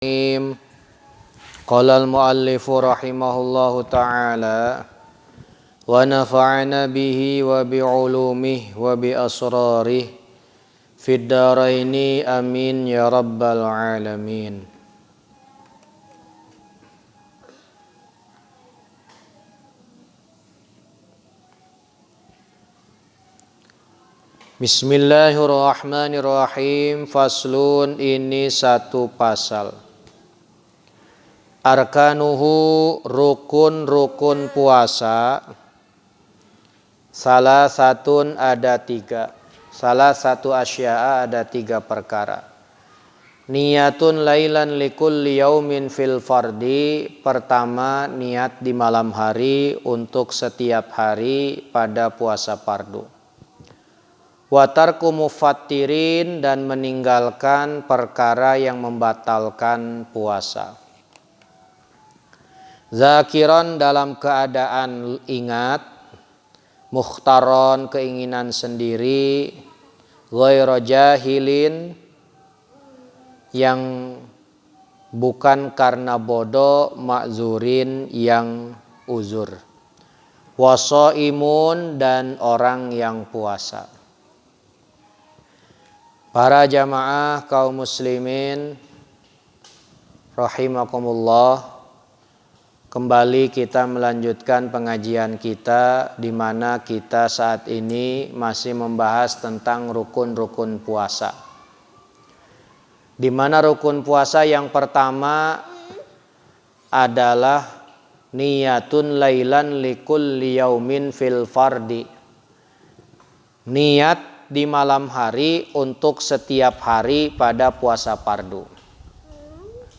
Qala al-muallifu rahimahullahu ta'ala wa nafa'ana bihi wa bi'ulumihi wa bi asrarihi fid dharaini amin ya rabbal alamin. Bismillahirrahmanirrahim. Faslun, ini satu pasal. Arkanuhu, rukun-rukun puasa. Salah satun, ada tiga. Salah satu asya'a, ada tiga perkara. Niyatun lailan likulli yaumin fil fardi. Pertama, niat di malam hari untuk setiap hari pada puasa fardu. Wa tarku mufattirin, dan meninggalkan perkara yang membatalkan puasa. Zakiran, dalam keadaan ingat. Mukhtaron, keinginan sendiri. Ghairu jahilin, yang bukan karena bodoh. Ma'zurin, yang uzur. Wasaimun, dan orang yang puasa. Para jamaah kaum muslimin rahimakumullah, kembali kita melanjutkan pengajian kita, di mana kita saat ini masih membahas tentang rukun-rukun puasa. Di mana rukun puasa yang pertama adalah niyatun lailan likulli yaumin fil fardi. Niat di malam hari untuk setiap hari pada puasa fardu.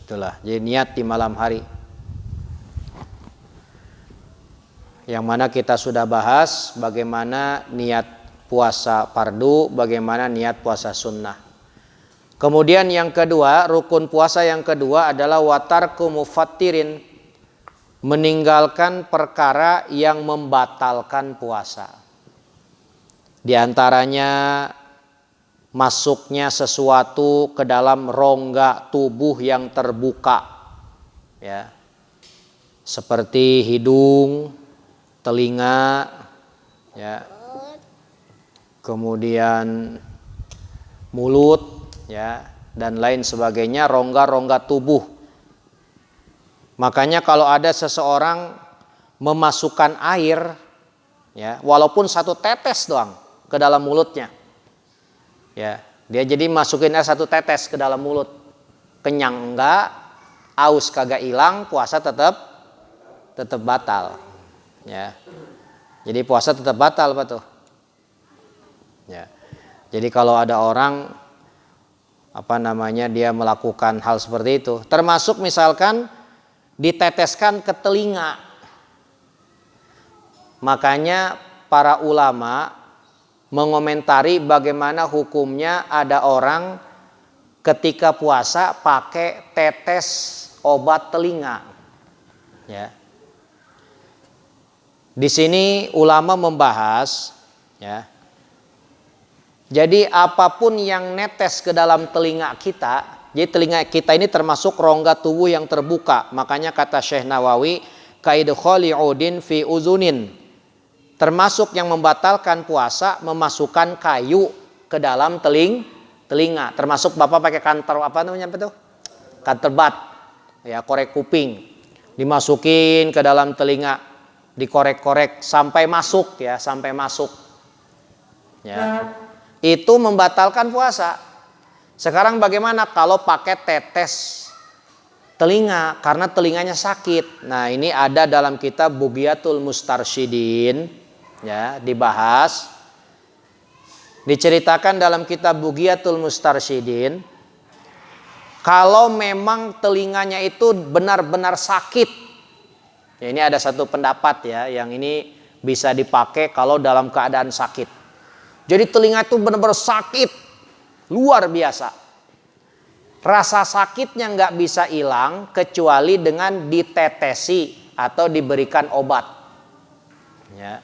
Itulah, jadi niat di malam hari. Yang mana kita sudah bahas bagaimana niat puasa fardu, bagaimana niat puasa sunnah. Kemudian yang kedua, rukun puasa yang kedua adalah watarku mufattirin, meninggalkan perkara yang membatalkan puasa. Di antaranya masuknya sesuatu ke dalam rongga tubuh yang terbuka, ya, seperti hidung, telinga, ya, kemudian mulut, ya, dan lain sebagainya, rongga-rongga tubuh. Makanya kalau ada seseorang memasukkan air, ya, walaupun satu tetes doang ke dalam mulutnya, ya, dia jadi masukin satu tetes ke dalam mulut, kenyang enggak, aus kagak hilang, puasa tetap batal, ya. Jadi puasa tetap batal, Pak tuh, ya. Jadi kalau ada orang dia melakukan hal seperti itu, termasuk misalkan diteteskan ke telinga, makanya para ulama mengomentari bagaimana hukumnya ada orang ketika puasa pakai tetes obat telinga, ya. Di sini ulama membahas, ya. Jadi apapun yang netes ke dalam telinga kita, jadi telinga kita ini termasuk rongga tubuh yang terbuka. Makanya kata Syekh Nawawi, kaidkhali udin fi uzunin, termasuk yang membatalkan puasa memasukkan kayu ke dalam telinga. Termasuk Bapak pakai kantor kantor bat, ya, korek kuping, dimasukin ke dalam telinga, dikorek-korek sampai masuk, ya, ya. Itu membatalkan puasa. Sekarang bagaimana kalau pakai tetes telinga karena telinganya sakit? Nah, ini ada dalam kitab Bughyatul Mustarsyidin, ya, dibahas, diceritakan dalam kitab Bughyatul Mustarsyidin, kalau memang telinganya itu benar-benar sakit, ya, ini ada satu pendapat, ya, yang ini bisa dipakai kalau dalam keadaan sakit. Jadi telinga itu benar-benar sakit, luar biasa. Rasa sakitnya nggak bisa hilang kecuali dengan ditetesi atau diberikan obat, ya.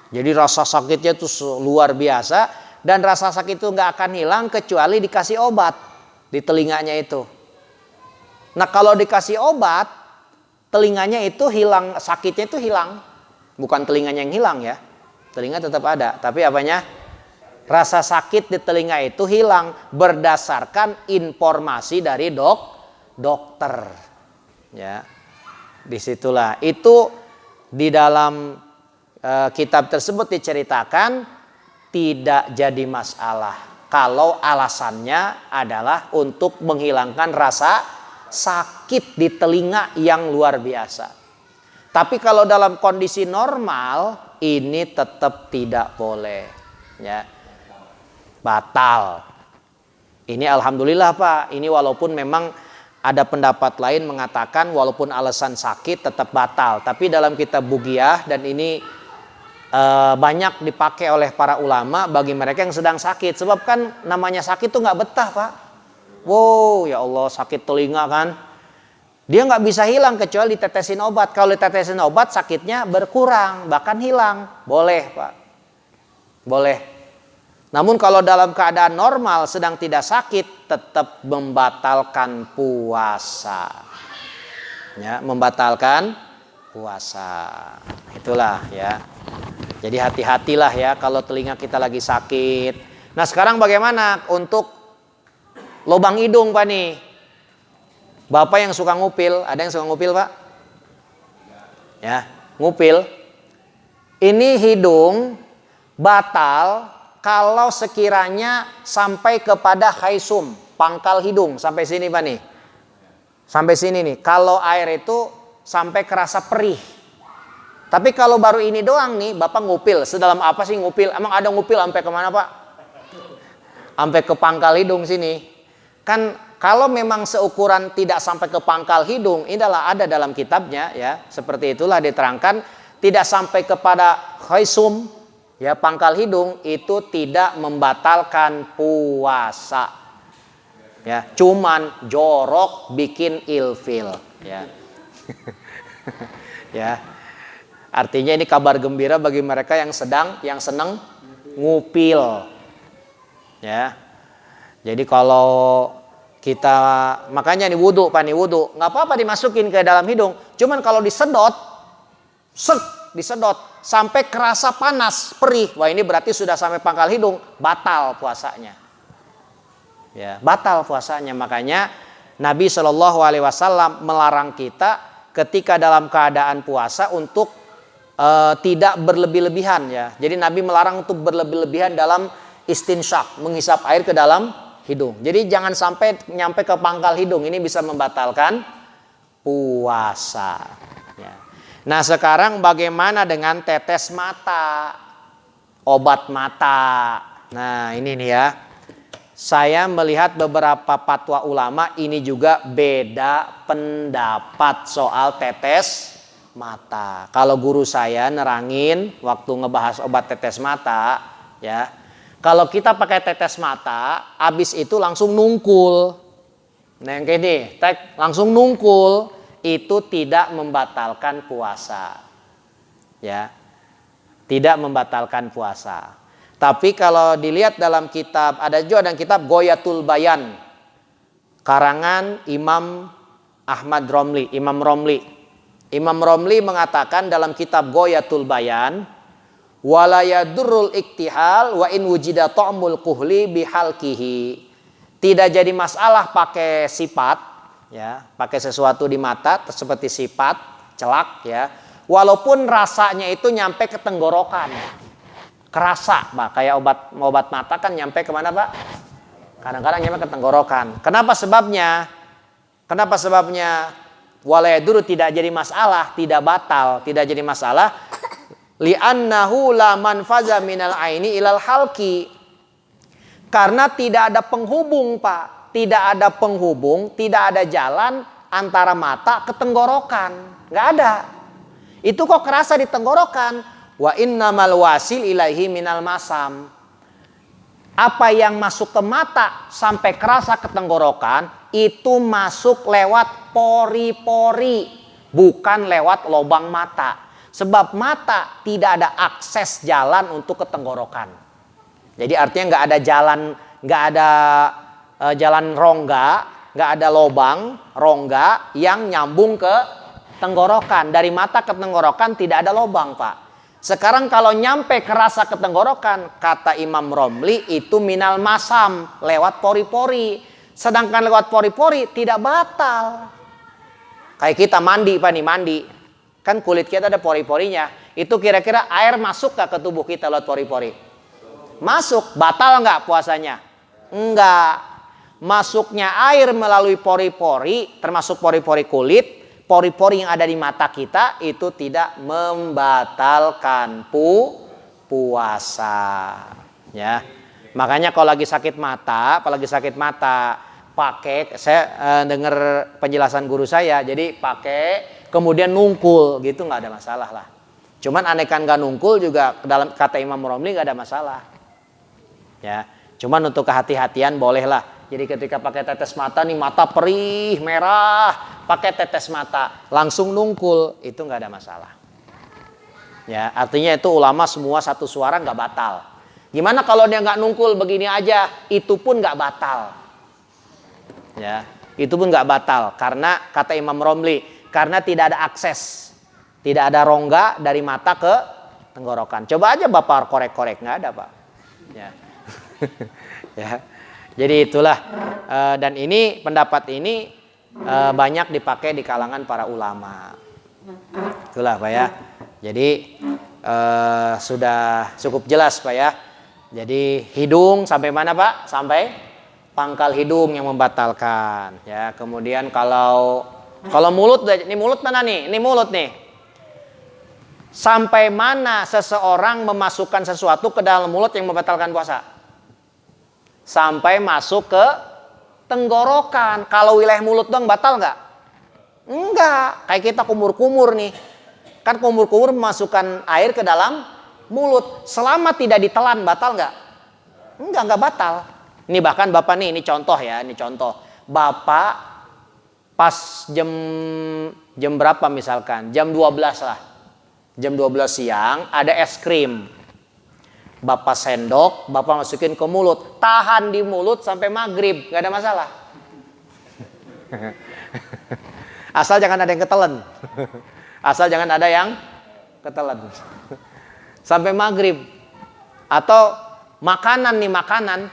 Jadi rasa sakitnya itu luar biasa, dan rasa sakit itu nggak akan hilang kecuali dikasih obat di telinganya itu. Nah kalau dikasih obat, telinganya itu hilang, sakitnya itu hilang. Bukan telinganya yang hilang ya. Telinga tetap ada, tapi apanya? Rasa sakit di telinga itu hilang berdasarkan informasi dari dokter. Ya. Disitulah itu di dalam kitab tersebut diceritakan tidak jadi masalah kalau alasannya adalah untuk menghilangkan rasa sakit di telinga yang luar biasa. Tapi kalau dalam kondisi normal ini tetap tidak boleh, ya. Batal. Ini alhamdulillah Pak, ini walaupun memang ada pendapat lain mengatakan walaupun alasan sakit tetap batal, tapi dalam kitab Bugiyah dan ini banyak dipakai oleh para ulama bagi mereka yang sedang sakit. Sebab kan namanya sakit tuh nggak betah Pak. Wow, ya Allah, sakit telinga kan. Dia nggak bisa hilang kecuali ditetesin obat. Kalau ditetesin obat sakitnya berkurang, bahkan hilang. Boleh Pak. Boleh. Namun kalau dalam keadaan normal sedang tidak sakit tetap membatalkan puasa. Ya, membatalkan puasa. Itulah ya. Jadi hati-hatilah ya kalau telinga kita lagi sakit. Nah sekarang bagaimana untuk lubang hidung Pak nih? Bapak yang suka ngupil, ada yang suka ngupil Pak? Ya, ngupil. Ini hidung batal kalau sekiranya sampai kepada khaisum, pangkal hidung. Sampai sini Pak nih. Sampai sini nih. Kalau air itu sampai kerasa perih. Tapi kalau baru ini doang nih, Bapak ngupil. Sedalam apa sih ngupil? Emang ada ngupil sampai kemana Pak? Sampai ke pangkal hidung sini. Kan kalau memang seukuran tidak sampai ke pangkal hidung, ini adalah ada dalam kitabnya ya. Seperti itulah diterangkan, tidak sampai kepada khaisum, ya pangkal hidung itu tidak membatalkan puasa. Ya, cuman jorok bikin ilfil, ya. Ya. Artinya ini kabar gembira bagi mereka yang senang ngupil. Ya. Jadi kalau kita makanya nih wudu Pak nih wudu, nggak apa-apa dimasukin ke dalam hidung. Cuman kalau disedot, disedot sampai kerasa panas, perih. Wah, ini berarti sudah sampai pangkal hidung, batal puasanya. Ya, batal puasanya. Makanya Nabi Shallallahu alaihi wasallam melarang kita ketika dalam keadaan puasa untuk tidak berlebih-lebihan ya. Jadi Nabi melarang untuk berlebih-lebihan dalam istinsyak, menghisap air ke dalam hidung. Jadi jangan sampai nyampe ke pangkal hidung, ini bisa membatalkan puasa. Ya. Nah sekarang bagaimana dengan tetes mata, obat mata? Nah ini nih ya. Saya melihat beberapa fatwa ulama ini juga beda pendapat soal tetes mata. Kalau guru saya nerangin waktu ngebahas obat tetes mata, ya. Kalau kita pakai tetes mata, habis itu langsung nungkul. Nah yang kayak nih, langsung nungkul, itu tidak membatalkan puasa. Ya. Tidak membatalkan puasa. Tapi kalau dilihat dalam kitab, ada juga dalam kitab Ghoyatul Bayan, karangan Imam Ahmad Romli, Imam Romli. Imam Romli mengatakan dalam kitab Ghoyatul Bayan, wala yadurrul iktihal wa in wujida ta'mul kuhli bihalkihi. Tidak jadi masalah pakai sipat, ya, pakai sesuatu di mata seperti sipat, celak, ya. Walaupun rasanya itu nyampe ke tenggorokan. Kerasa, Pak, kayak obat mata kan nyampe kemana, Pak? Kadang-kadang nyampe ke tenggorokan. Kenapa sebabnya? Kenapa sebabnya? Walayaduru tidak jadi masalah, tidak batal, tidak jadi masalah. Li'annahu la manfaza minal aini ilal halki. Karena tidak ada penghubung, Pak. Tidak ada penghubung, tidak ada jalan antara mata ke tenggorokan. Nggak ada. Itu kok kerasa di tenggorokan. Wa innamal wasil ilaihi minal masam. Apa yang masuk ke mata sampai kerasa ke tenggorokan itu masuk lewat pori-pori, bukan lewat lubang mata. Sebab mata tidak ada akses jalan untuk ke tenggorokan. Jadi artinya nggak ada jalan rongga nggak ada lobang, rongga yang nyambung ke tenggorokan. Dari mata ke tenggorokan tidak ada lobang, Pak. Sekarang kalau nyampe kerasa ke tenggorokan, kata Imam Romli itu minal masam, lewat pori-pori. Sedangkan lewat pori-pori tidak batal. Kayak kita mandi, Pak nih, mandi. Kan kulit kita ada pori-porinya. Itu kira-kira air masuk gak ke tubuh kita lewat pori-pori? Masuk. Batal nggak puasanya? Enggak. Masuknya air melalui pori-pori, termasuk pori-pori kulit, pori-pori yang ada di mata kita, itu tidak membatalkan puasa. Ya. Makanya kalau lagi sakit mata, pakai, saya dengar penjelasan guru saya, jadi pakai kemudian nungkul gitu, nggak ada masalah lah. Cuman anekan nggak nungkul juga dalam kata Imam Romli nggak ada masalah. Ya, cuman untuk kehati-hatian boleh lah. Jadi ketika pakai tetes mata nih, mata perih merah, pakai tetes mata langsung nungkul, itu nggak ada masalah. Ya, artinya itu ulama semua satu suara nggak batal. Gimana kalau dia nggak nungkul begini aja, itu pun nggak batal. Ya, itu pun nggak batal karena kata Imam Romli, karena tidak ada akses, tidak ada rongga dari mata ke tenggorokan. Coba aja Bapak korek-korek, nggak ada, Pak. Ya, ya. Jadi itulah dan ini pendapat ini banyak dipakai di kalangan para ulama. Itulah, Pak ya. Jadi sudah cukup jelas, Pak ya. Jadi hidung sampai mana, Pak? Sampai pangkal hidung yang membatalkan, ya. Kemudian kalau mulut, ini mulut mana nih? Ini mulut nih. Sampai mana seseorang memasukkan sesuatu ke dalam mulut yang membatalkan puasa? Sampai masuk ke tenggorokan. Kalau wilayah mulut doang batal nggak? Enggak. Kayak kita kumur-kumur nih. Kan kumur-kumur memasukkan air ke dalam mulut. Selama tidak ditelan batal nggak? Enggak batal. Ini bahkan Bapak nih, ini contoh ya, ini contoh. Bapak pas jam berapa misalkan? Jam 12 lah. Jam 12 siang ada es krim. Bapak sendok, Bapak masukin ke mulut. Tahan di mulut sampai maghrib, gak ada masalah. Asal jangan ada yang ketelen. Asal jangan ada yang ketelen. Sampai maghrib. Atau makanan nih, makanan.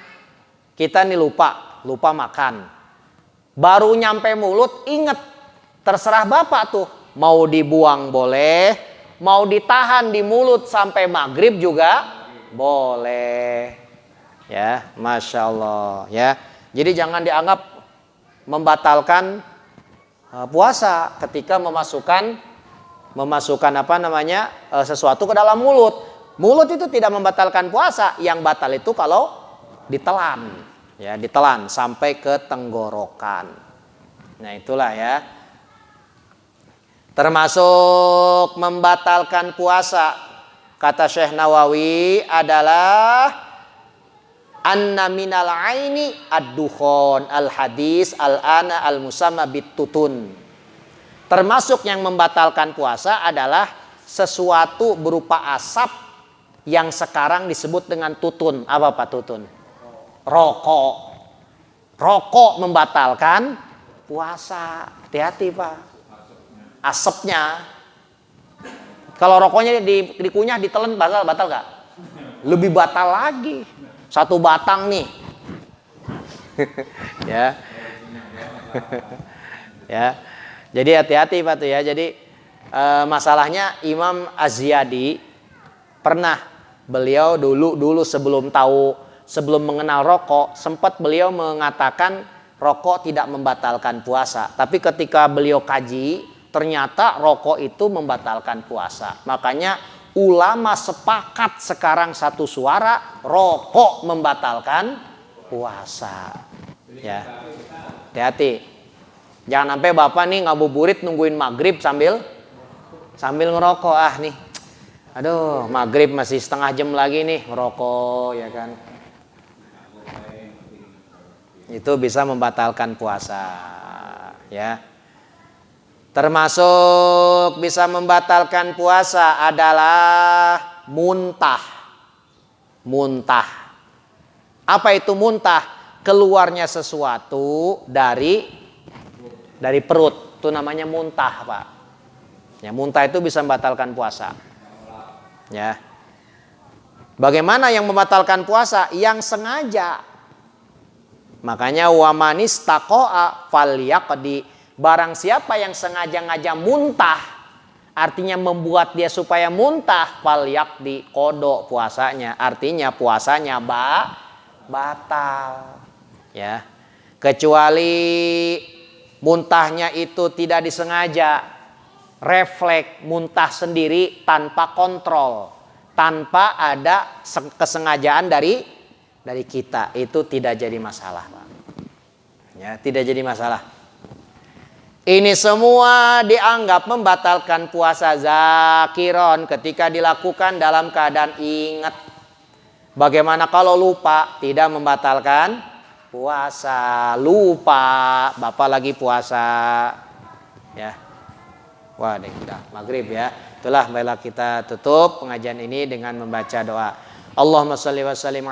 Kita nih lupa makan. Baru nyampe mulut, inget. Terserah Bapak tuh. Mau dibuang boleh. Mau ditahan di mulut sampai maghrib juga boleh. Ya, Masya Allah. Ya. Jadi jangan dianggap membatalkan puasa ketika memasukkan sesuatu ke dalam mulut. Mulut itu tidak membatalkan puasa. Yang batal itu kalau ditelan, ya, ditelan sampai ke tenggorokan. Nah, itulah ya. Termasuk membatalkan puasa, kata Syekh Nawawi adalah anna minal aini ad-dukhon al-hadis al-ana al-musamma bit-tutun. Termasuk yang membatalkan puasa adalah sesuatu berupa asap yang sekarang disebut dengan tutun. Apa Pak tutun? Rokok. Rokok membatalkan puasa. Hati-hati, Pak. Asapnya. Kalau rokoknya dikunyah, ditelan, batal gak? Lebih batal lagi. Satu batang nih. Ya. Ya. Jadi hati-hati, Pak tuh ya. Jadi masalahnya Imam Az-Ziyadi pernah, beliau dulu sebelum mengenal rokok, sempat beliau mengatakan rokok tidak membatalkan puasa. Tapi ketika beliau kaji, ternyata rokok itu membatalkan puasa. Makanya ulama sepakat sekarang satu suara, rokok membatalkan puasa. Ya, hati-hati. Jangan sampai Bapak nih ngabuburit nungguin maghrib sambil ngerokok. Nih, aduh, maghrib masih setengah jam lagi nih ngerokok, ya kan? Itu bisa membatalkan puasa, ya. Termasuk bisa membatalkan puasa adalah muntah. Muntah. Apa itu muntah? keluarnya sesuatu dari perut, itu namanya muntah, Pak. Ya, muntah itu bisa membatalkan puasa. Ya. Bagaimana yang membatalkan puasa? Yang sengaja. Makanya wamanis taqo'a falyaqdi. Barang siapa yang sengaja muntah, artinya membuat dia supaya muntah, falyaqdi, qada puasanya. Artinya puasanya batal. Ya. Kecuali muntahnya itu tidak disengaja, refleks muntah sendiri tanpa kontrol, tanpa ada kesengajaan dari kita, itu tidak jadi masalah, Pak. Ya, tidak jadi masalah. Ini semua dianggap membatalkan puasa zakiron ketika dilakukan dalam keadaan ingat. Bagaimana kalau lupa? Tidak membatalkan puasa. Lupa, Bapak lagi puasa. Ya. Wah, udah maghrib ya. Itulah, baiklah kita tutup pengajian ini dengan membaca doa. Allahumma shalli wa sallim